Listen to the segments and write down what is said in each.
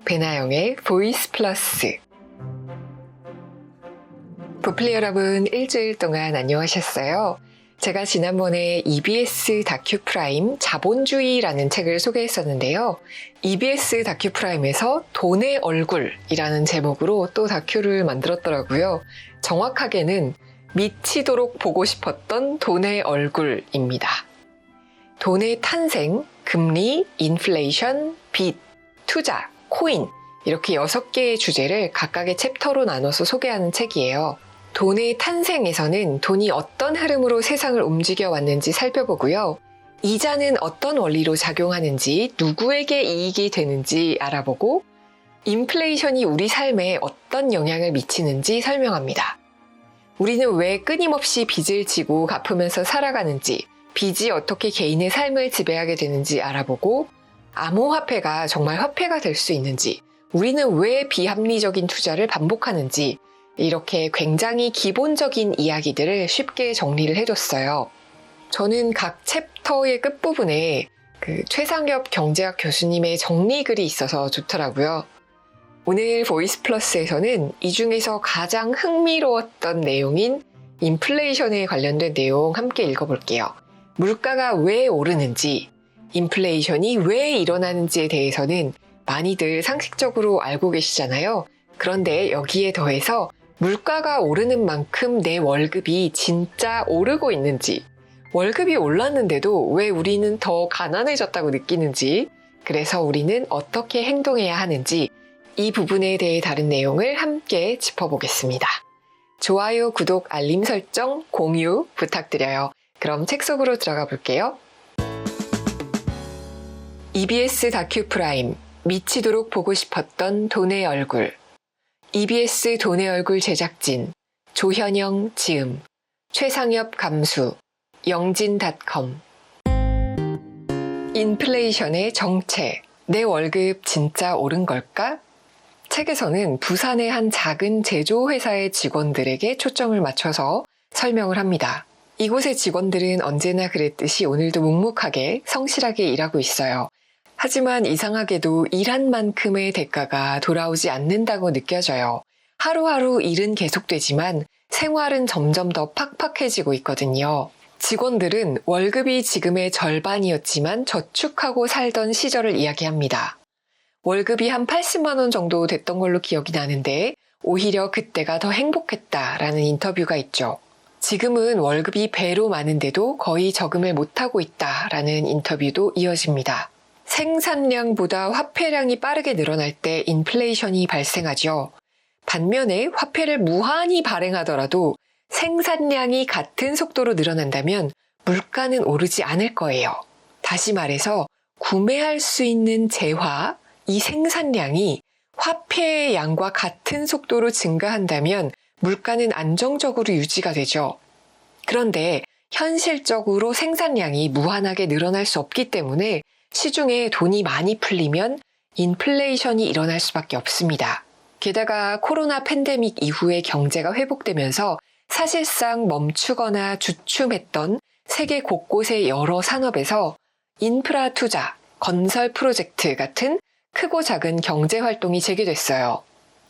배나영의 보이스 플러스. 부플리 여러분, 일주일 동안 안녕하셨어요? 제가 지난번에 EBS 다큐프라임 자본주의라는 책을 소개했었는데요. EBS 다큐프라임에서 돈의 얼굴이라는 제목으로 또 다큐를 만들었더라고요. 정확하게는 미치도록 보고 싶었던 돈의 얼굴입니다. 돈의 탄생, 금리, 인플레이션, 빚, 투자, 코인 이렇게 6개의 주제를 각각의 챕터로 나눠서 소개하는 책이에요. 돈의 탄생에서는 돈이 어떤 흐름으로 세상을 움직여 왔는지 살펴보고요. 이자는 어떤 원리로 작용하는지, 누구에게 이익이 되는지 알아보고, 인플레이션이 우리 삶에 어떤 영향을 미치는지 설명합니다. 우리는 왜 끊임없이 빚을 지고 갚으면서 살아가는지, 빚이 어떻게 개인의 삶을 지배하게 되는지 알아보고, 암호화폐가 정말 화폐가 될 수 있는지, 우리는 왜 비합리적인 투자를 반복하는지, 이렇게 굉장히 기본적인 이야기들을 쉽게 정리를 해뒀어요. 저는 각 챕터의 끝부분에 최상엽 경제학 교수님의 정리글이 있어서 좋더라고요. 오늘 보이스 플러스에서는 이 중에서 가장 흥미로웠던 내용인 인플레이션에 관련된 내용 함께 읽어볼게요. 물가가 왜 오르는지, 인플레이션이 왜 일어나는지에 대해서는 많이들 상식적으로 알고 계시잖아요. 그런데 여기에 더해서 물가가 오르는 만큼 내 월급이 진짜 오르고 있는지, 월급이 올랐는데도 왜 우리는 더 가난해졌다고 느끼는지, 그래서 우리는 어떻게 행동해야 하는지 이 부분에 대해 다른 내용을 함께 짚어보겠습니다. 좋아요, 구독, 알림 설정, 공유 부탁드려요. 그럼 책 속으로 들어가 볼게요. EBS 다큐프라임, 미치도록 보고 싶었던 돈의 얼굴. EBS 돈의 얼굴 제작진, 조현영 지음, 최상엽 감수, 영진닷컴. 인플레이션의 정체, 내 월급 진짜 오른 걸까? 책에서는 부산의 한 작은 제조회사의 직원들에게 초점을 맞춰서 설명을 합니다. 이곳의 직원들은 언제나 그랬듯이 오늘도 묵묵하게 성실하게 일하고 있어요. 하지만 이상하게도 일한 만큼의 대가가 돌아오지 않는다고 느껴져요. 하루하루 일은 계속되지만 생활은 점점 더 팍팍해지고 있거든요. 직원들은 월급이 지금의 절반이었지만 저축하고 살던 시절을 이야기합니다. 월급이 한 80만 원 정도 됐던 걸로 기억이 나는데 오히려 그때가 더 행복했다라는 인터뷰가 있죠. 지금은 월급이 배로 많은데도 거의 저금을 못하고 있다라는 인터뷰도 이어집니다. 생산량보다 화폐량이 빠르게 늘어날 때 인플레이션이 발생하죠. 반면에 화폐를 무한히 발행하더라도 생산량이 같은 속도로 늘어난다면 물가는 오르지 않을 거예요. 다시 말해서 구매할 수 있는 재화, 이 생산량이 화폐의 양과 같은 속도로 증가한다면 물가는 안정적으로 유지가 되죠. 그런데 현실적으로 생산량이 무한하게 늘어날 수 없기 때문에 시중에 돈이 많이 풀리면 인플레이션이 일어날 수밖에 없습니다. 게다가 코로나 팬데믹 이후에 경제가 회복되면서 사실상 멈추거나 주춤했던 세계 곳곳의 여러 산업에서 인프라 투자, 건설 프로젝트 같은 크고 작은 경제 활동이 재개됐어요.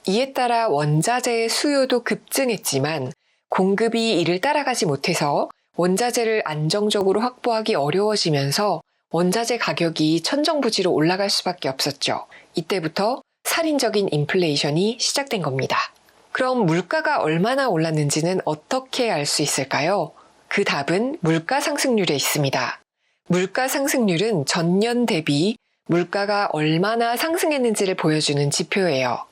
이에 따라 원자재의 수요도 급증했지만 공급이 이를 따라가지 못해서 원자재를 안정적으로 확보하기 어려워지면서 원자재 가격이 천정부지로 올라갈 수밖에 없었죠. 이때부터 살인적인 인플레이션이 시작된 겁니다. 그럼 물가가 얼마나 올랐는지는 어떻게 알 수 있을까요? 그 답은 물가 상승률에 있습니다. 물가 상승률은 전년 대비 물가가 얼마나 상승했는지를 보여주는 지표예요.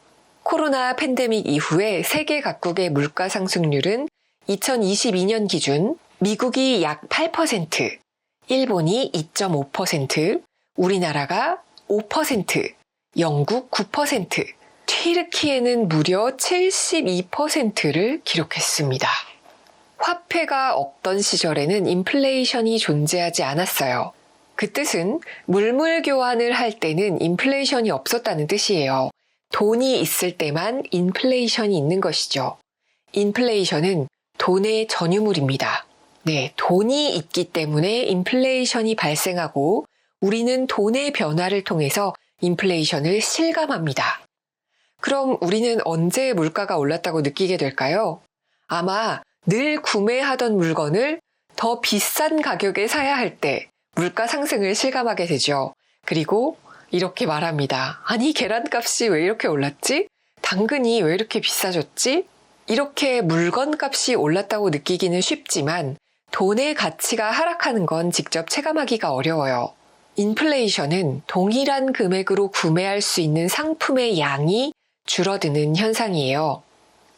코로나 팬데믹 이후에 세계 각국의 물가 상승률은 2022년 기준 미국이 약 8%, 일본이 2.5%, 우리나라가 5%, 영국 9%, 튀르키예는 무려 72%를 기록했습니다. 화폐가 없던 시절에는 인플레이션이 존재하지 않았어요. 그 뜻은 물물 교환을 할 때는 인플레이션이 없었다는 뜻이에요. 돈이 있을 때만 인플레이션이 있는 것이죠. 인플레이션은 돈의 전유물입니다. 네, 돈이 있기 때문에 인플레이션이 발생하고 우리는 돈의 변화를 통해서 인플레이션을 실감합니다. 그럼 우리는 언제 물가가 올랐다고 느끼게 될까요? 아마 늘 구매하던 물건을 더 비싼 가격에 사야 할 때 물가 상승을 실감하게 되죠. 그리고 이렇게 말합니다. 아니, 계란값이 왜 이렇게 올랐지? 당근이 왜 이렇게 비싸졌지? 이렇게 물건 값이 올랐다고 느끼기는 쉽지만 돈의 가치가 하락하는 건 직접 체감하기가 어려워요. 인플레이션은 동일한 금액으로 구매할 수 있는 상품의 양이 줄어드는 현상이에요.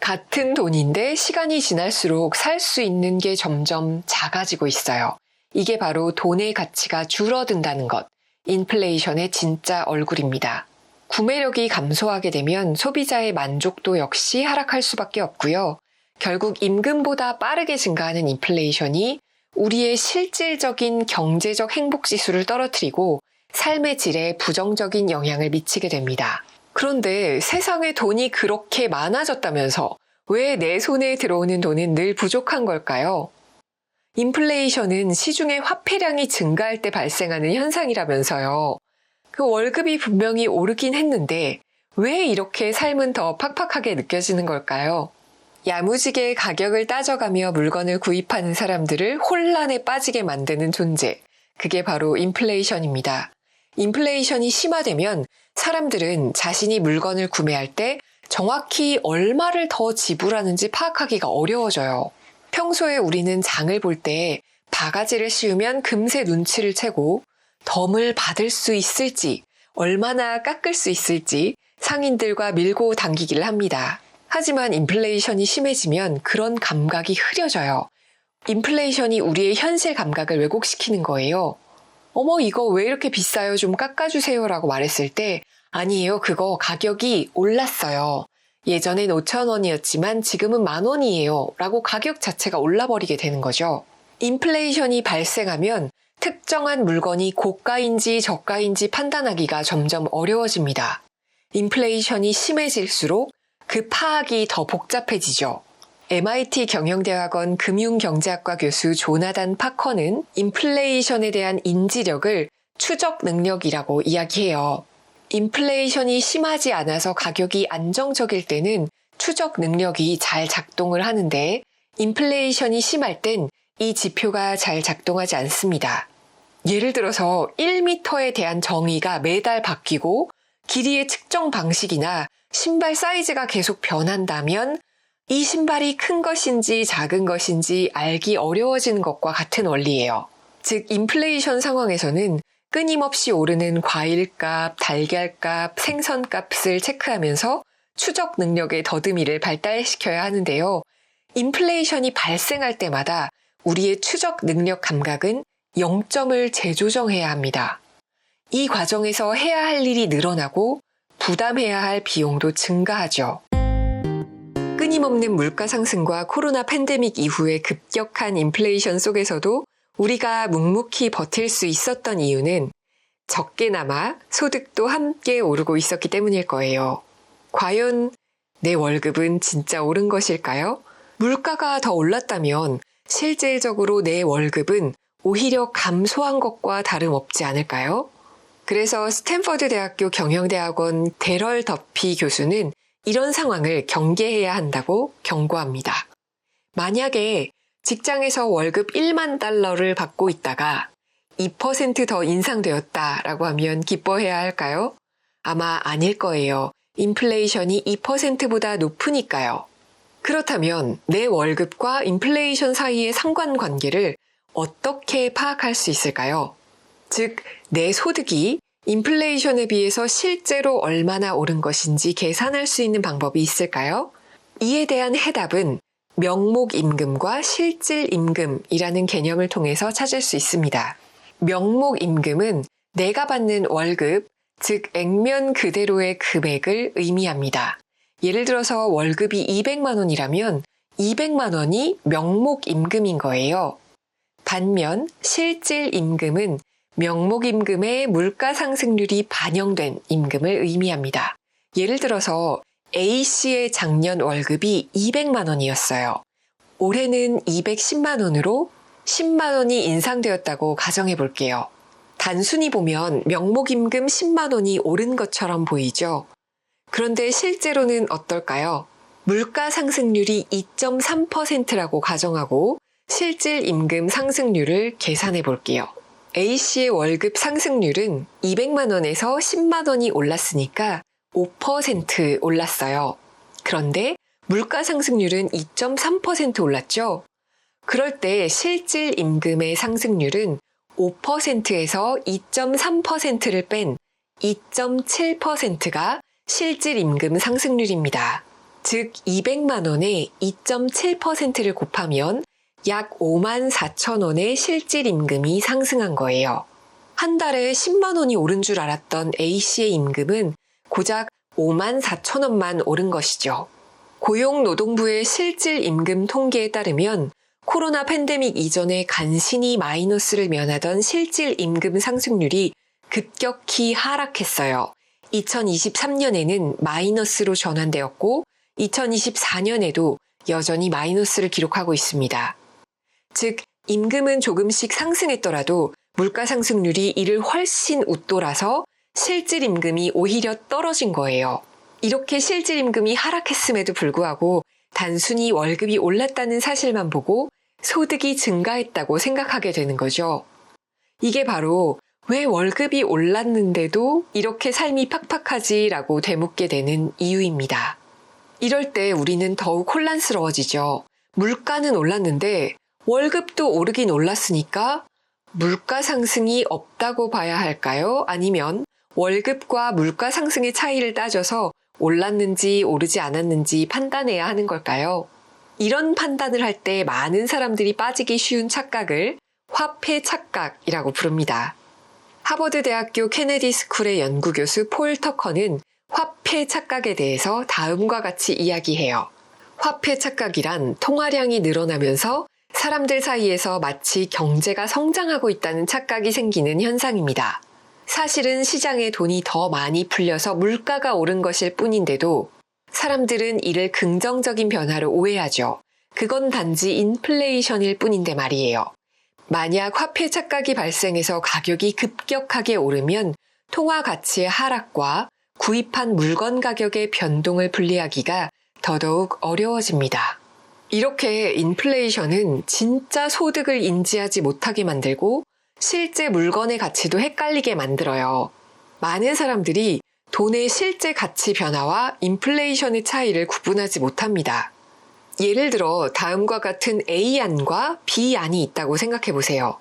같은 돈인데 시간이 지날수록 살 수 있는 게 점점 작아지고 있어요. 이게 바로 돈의 가치가 줄어든다는 것, 인플레이션의 진짜 얼굴입니다. 구매력이 감소하게 되면 소비자의 만족도 역시 하락할 수밖에 없고요. 결국 임금보다 빠르게 증가하는 인플레이션이 우리의 실질적인 경제적 행복지수를 떨어뜨리고 삶의 질에 부정적인 영향을 미치게 됩니다. 그런데 세상에 돈이 그렇게 많아졌다면서 왜 내 손에 들어오는 돈은 늘 부족한 걸까요? 인플레이션은 시중의 화폐량이 증가할 때 발생하는 현상이라면서요. 그 월급이 분명히 오르긴 했는데 왜 이렇게 삶은 더 팍팍하게 느껴지는 걸까요? 야무지게 가격을 따져가며 물건을 구입하는 사람들을 혼란에 빠지게 만드는 존재. 그게 바로 인플레이션입니다. 인플레이션이 심화되면 사람들은 자신이 물건을 구매할 때 정확히 얼마를 더 지불하는지 파악하기가 어려워져요. 평소에 우리는 장을 볼 때 바가지를 씌우면 금세 눈치를 채고 덤을 받을 수 있을지, 얼마나 깎을 수 있을지 상인들과 밀고 당기기를 합니다. 하지만 인플레이션이 심해지면 그런 감각이 흐려져요. 인플레이션이 우리의 현실 감각을 왜곡시키는 거예요. 어머, 이거 왜 이렇게 비싸요? 좀 깎아주세요 라고 말했을 때 아니에요. 그거 가격이 올랐어요. 예전엔 5,000원이었지만 지금은 10,000원이에요 라고 가격 자체가 올라버리게 되는 거죠. 인플레이션이 발생하면 특정한 물건이 고가인지 저가인지 판단하기가 점점 어려워집니다. 인플레이션이 심해질수록 그 파악이 더 복잡해지죠. MIT 경영대학원 금융경제학과 교수 조나단 파커는 인플레이션에 대한 인지력을 추적 능력이라고 이야기해요. 인플레이션이 심하지 않아서 가격이 안정적일 때는 추적 능력이 잘 작동을 하는데 인플레이션이 심할 땐 이 지표가 잘 작동하지 않습니다. 예를 들어서 1m에 대한 정의가 매달 바뀌고 길이의 측정 방식이나 신발 사이즈가 계속 변한다면 이 신발이 큰 것인지 작은 것인지 알기 어려워지는 것과 같은 원리예요. 즉 인플레이션 상황에서는 끊임없이 오르는 과일값, 달걀값, 생선값을 체크하면서 추적 능력의 더듬이를 발달시켜야 하는데요. 인플레이션이 발생할 때마다 우리의 추적 능력 감각은 0점을 재조정해야 합니다. 이 과정에서 해야 할 일이 늘어나고 부담해야 할 비용도 증가하죠. 끊임없는 물가 상승과 코로나 팬데믹 이후의 급격한 인플레이션 속에서도 우리가 묵묵히 버틸 수 있었던 이유는 적게나마 소득도 함께 오르고 있었기 때문일 거예요. 과연 내 월급은 진짜 오른 것일까요? 물가가 더 올랐다면 실질적으로 내 월급은 오히려 감소한 것과 다름없지 않을까요? 그래서 스탠퍼드 대학교 경영대학원 데럴 더피 교수는 이런 상황을 경계해야 한다고 경고합니다. 만약에 직장에서 월급 1만 달러를 받고 있다가 2% 더 인상되었다라고 하면 기뻐해야 할까요? 아마 아닐 거예요. 인플레이션이 2%보다 높으니까요. 그렇다면 내 월급과 인플레이션 사이의 상관관계를 어떻게 파악할 수 있을까요? 즉, 내 소득이 인플레이션에 비해서 실제로 얼마나 오른 것인지 계산할 수 있는 방법이 있을까요? 이에 대한 해답은 명목임금과 실질임금이라는 개념을 통해서 찾을 수 있습니다. 명목임금은 내가 받는 월급, 즉 액면 그대로의 금액을 의미합니다. 예를 들어서 월급이 200만 원이라면 200만 원이 명목임금인 거예요. 반면 실질임금은 명목임금의 물가 상승률이 반영된 임금을 의미합니다. 예를 들어서 A씨의 작년 월급이 200만 원이었어요. 올해는 210만 원으로 10만 원이 인상되었다고 가정해 볼게요. 단순히 보면 명목임금 10만 원이 오른 것처럼 보이죠. 그런데 실제로는 어떨까요? 물가 상승률이 2.3%라고 가정하고 실질 임금 상승률을 계산해 볼게요. A씨의 월급 상승률은 200만 원에서 10만 원이 올랐으니까 5% 올랐어요. 그런데 물가 상승률은 2.3% 올랐죠? 그럴 때 실질 임금의 상승률은 5%에서 2.3%를 뺀 2.7%가 실질 임금 상승률입니다. 즉 200만 원에 2.7%를 곱하면 약 5만 4천 원의 실질 임금이 상승한 거예요. 한 달에 10만 원이 오른 줄 알았던 A씨의 임금은 고작 5만 4천 원만 오른 것이죠. 고용노동부의 실질 임금 통계에 따르면 코로나 팬데믹 이전에 간신히 마이너스를 면하던 실질 임금 상승률이 급격히 하락했어요. 2023년에는 마이너스로 전환되었고 2024년에도 여전히 마이너스를 기록하고 있습니다. 즉, 임금은 조금씩 상승했더라도 물가 상승률이 이를 훨씬 웃돌아서 실질 임금이 오히려 떨어진 거예요. 이렇게 실질 임금이 하락했음에도 불구하고 단순히 월급이 올랐다는 사실만 보고 소득이 증가했다고 생각하게 되는 거죠. 이게 바로 왜 월급이 올랐는데도 이렇게 삶이 팍팍하지라고 되묻게 되는 이유입니다. 이럴 때 우리는 더욱 혼란스러워지죠. 물가는 올랐는데 월급도 오르긴 올랐으니까 물가 상승이 없다고 봐야 할까요? 아니면 월급과 물가 상승의 차이를 따져서 올랐는지 오르지 않았는지 판단해야 하는 걸까요? 이런 판단을 할 때 많은 사람들이 빠지기 쉬운 착각을 화폐 착각이라고 부릅니다. 하버드 대학교 케네디 스쿨의 연구교수 폴 터커는 화폐 착각에 대해서 다음과 같이 이야기해요. 화폐 착각이란 통화량이 늘어나면서 사람들 사이에서 마치 경제가 성장하고 있다는 착각이 생기는 현상입니다. 사실은 시장에 돈이 더 많이 풀려서 물가가 오른 것일 뿐인데도 사람들은 이를 긍정적인 변화로 오해하죠. 그건 단지 인플레이션일 뿐인데 말이에요. 만약 화폐 착각이 발생해서 가격이 급격하게 오르면 통화 가치의 하락과 구입한 물건 가격의 변동을 분리하기가 더더욱 어려워집니다. 이렇게 인플레이션은 진짜 소득을 인지하지 못하게 만들고 실제 물건의 가치도 헷갈리게 만들어요. 많은 사람들이 돈의 실제 가치 변화와 인플레이션의 차이를 구분하지 못합니다. 예를 들어 다음과 같은 A안과 B안이 있다고 생각해 보세요.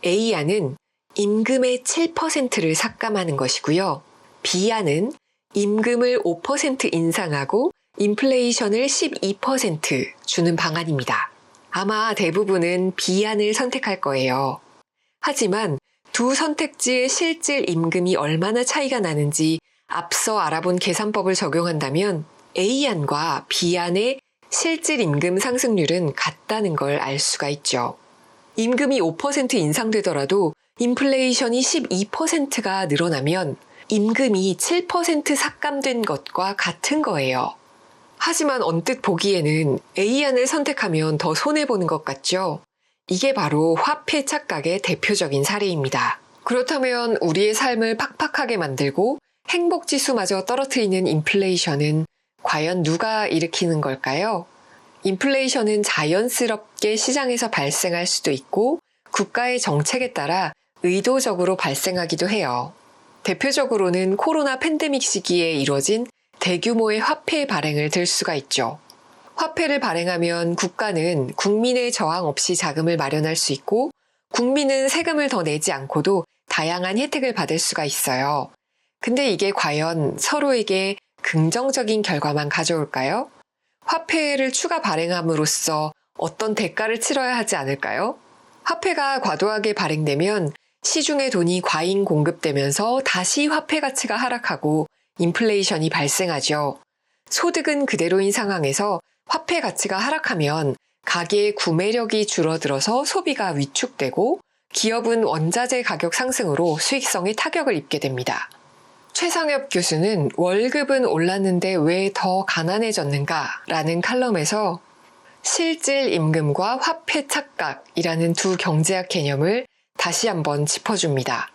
A안은 임금의 7%를 삭감하는 것이고요. B안은 임금을 5% 인상하고 인플레이션을 12% 주는 방안입니다. 아마 대부분은 B안을 선택할 거예요. 하지만 두 선택지의 실질 임금이 얼마나 차이가 나는지 앞서 알아본 계산법을 적용한다면 A안과 B안의 실질 임금 상승률은 같다는 걸 알 수가 있죠. 임금이 5% 인상되더라도 인플레이션이 12%가 늘어나면 임금이 7% 삭감된 것과 같은 거예요. 하지만 언뜻 보기에는 A안을 선택하면 더 손해보는 것 같죠? 이게 바로 화폐 착각의 대표적인 사례입니다. 그렇다면 우리의 삶을 팍팍하게 만들고 행복지수마저 떨어뜨리는 인플레이션은 과연 누가 일으키는 걸까요? 인플레이션은 자연스럽게 시장에서 발생할 수도 있고 국가의 정책에 따라 의도적으로 발생하기도 해요. 대표적으로는 코로나 팬데믹 시기에 이뤄진 대규모의 화폐 발행을 들 수가 있죠. 화폐를 발행하면 국가는 국민의 저항 없이 자금을 마련할 수 있고 국민은 세금을 더 내지 않고도 다양한 혜택을 받을 수가 있어요. 근데 이게 과연 서로에게 긍정적인 결과만 가져올까요? 화폐를 추가 발행함으로써 어떤 대가를 치러야 하지 않을까요? 화폐가 과도하게 발행되면 시중에 돈이 과잉 공급되면서 다시 화폐 가치가 하락하고 인플레이션이 발생하죠. 소득은 그대로인 상황에서 화폐 가치가 하락하면 가계의 구매력이 줄어들어서 소비가 위축되고 기업은 원자재 가격 상승으로 수익성에 타격을 입게 됩니다. 최상엽 교수는 월급은 올랐는데 왜 더 가난해졌는가? 라는 칼럼에서 실질 임금과 화폐 착각이라는 두 경제학 개념을 다시 한번 짚어줍니다.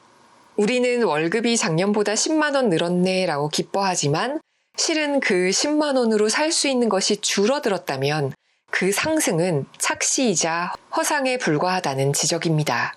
우리는 월급이 작년보다 10만 원 늘었네 라고 기뻐하지만 실은 그 10만 원으로 살 수 있는 것이 줄어들었다면 그 상승은 착시이자 허상에 불과하다는 지적입니다.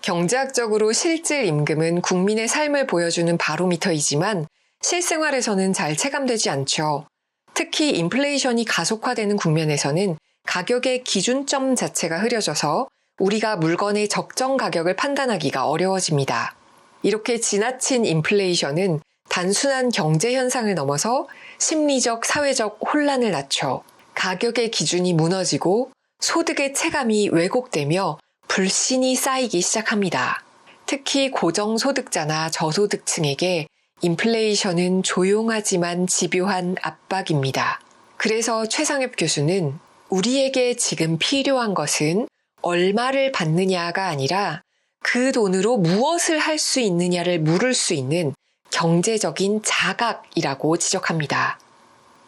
경제학적으로 실질 임금은 국민의 삶을 보여주는 바로미터이지만 실생활에서는 잘 체감되지 않죠. 특히 인플레이션이 가속화되는 국면에서는 가격의 기준점 자체가 흐려져서 우리가 물건의 적정 가격을 판단하기가 어려워집니다. 이렇게 지나친 인플레이션은 단순한 경제 현상을 넘어서 심리적, 사회적 혼란을 낳죠. 가격의 기준이 무너지고 소득의 체감이 왜곡되며 불신이 쌓이기 시작합니다. 특히 고정소득자나 저소득층에게 인플레이션은 조용하지만 집요한 압박입니다. 그래서 최상엽 교수는 우리에게 지금 필요한 것은 얼마를 받느냐가 아니라 그 돈으로 무엇을 할 수 있느냐를 물을 수 있는 경제적인 자각이라고 지적합니다.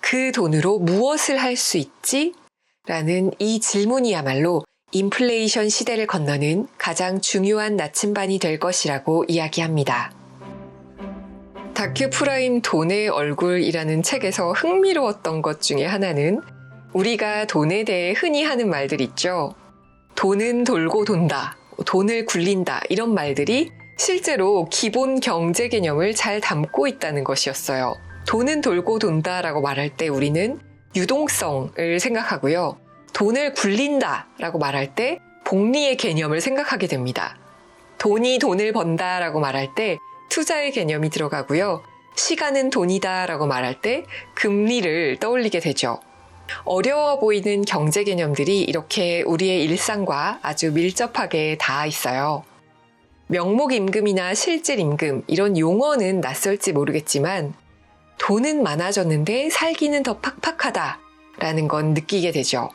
그 돈으로 무엇을 할 수 있지? 라는 이 질문이야말로 인플레이션 시대를 건너는 가장 중요한 나침반이 될 것이라고 이야기합니다. 다큐 프라임 돈의 얼굴이라는 책에서 흥미로웠던 것 중에 하나는 우리가 돈에 대해 흔히 하는 말들 있죠. 돈은 돌고 돈다, 돈을 굴린다 이런 말들이 실제로 기본 경제 개념을 잘 담고 있다는 것이었어요. 돈은 돌고 돈다라고 말할 때 우리는 유동성을 생각하고요. 돈을 굴린다라고 말할 때 복리의 개념을 생각하게 됩니다. 돈이 돈을 번다라고 말할 때 투자의 개념이 들어가고요. 시간은 돈이다라고 말할 때 금리를 떠올리게 되죠. 어려워 보이는 경제 개념들이 이렇게 우리의 일상과 아주 밀접하게 닿아 있어요. 명목임금이나 실질임금 이런 용어는 낯설지 모르겠지만 돈은 많아졌는데 살기는 더 팍팍하다라는 건 느끼게 되죠.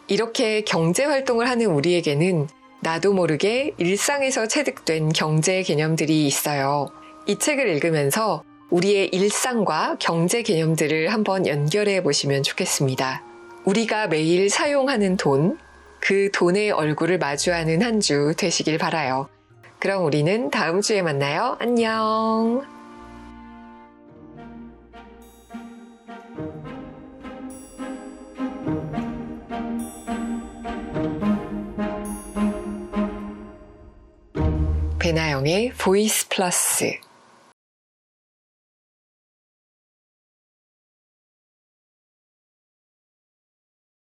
이렇게 경제활동을 하는 우리에게는 나도 모르게 일상에서 체득된 경제 개념들이 있어요. 이 책을 읽으면서 우리의 일상과 경제 개념들을 한번 연결해 보시면 좋겠습니다. 우리가 매일 사용하는 돈, 그 돈의 얼굴을 마주하는 한 주 되시길 바라요. 그럼 우리는 다음 주에 만나요. 안녕. 배나영의 보이스 플러스